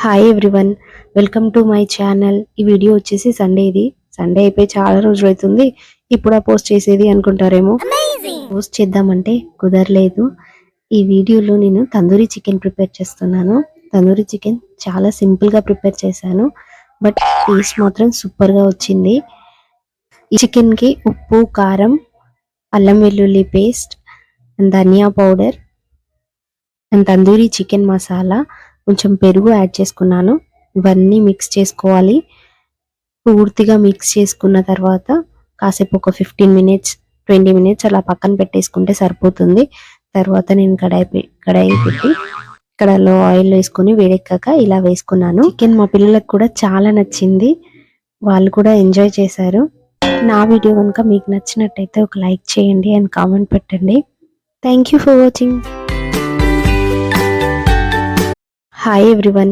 Hi everyone, welcome to my channel. ఈ video వచ్చేసి Sunday అయిపోయి చాలా రోజులు అవుతుంది. ఇప్పుడు పోస్ట్ చేసేది అనుకుంటారేమో, పోస్ట్ చేద్దామంటే కుదరలేదు. ఈ వీడియోలో నేను తందూరి చికెన్ ప్రిపేర్ చేస్తున్నాను. తందూరి చికెన్ చాలా సింపుల్గా ప్రిపేర్ చేశాను, బట్ టేస్ట్ మాత్రం సూపర్గా వచ్చింది. ఈ చికెన్కి ఉప్పు, కారం, అల్లం వెల్లుల్లి పేస్ట్, ధనియా powder and tandoori chicken masala, కొంచెం పెరుగు యాడ్ చేసుకున్నాను. ఇవన్నీ మిక్స్ చేసుకోవాలి. పూర్తిగా మిక్స్ చేసుకున్న తర్వాత కాసేపు ఒక 15 మినిట్స్ 20 మినిట్స్ అలా పక్కన పెట్టేసుకుంటే సరిపోతుంది. తర్వాత నేను కడాయి పెట్టి కడాయిలో ఆయిల్ వేసుకొని వేడెక్కాక ఇలా వేసుకున్నాను. చికెన్ మా పిల్లలకు కూడా చాలా నచ్చింది, వాళ్ళు కూడా ఎంజాయ్ చేశారు. నా వీడియో కనుక మీకు నచ్చినట్టయితే ఒక లైక్ చేయండి అండ్ కామెంట్ పెట్టండి. Thank you for watching. Hi everyone.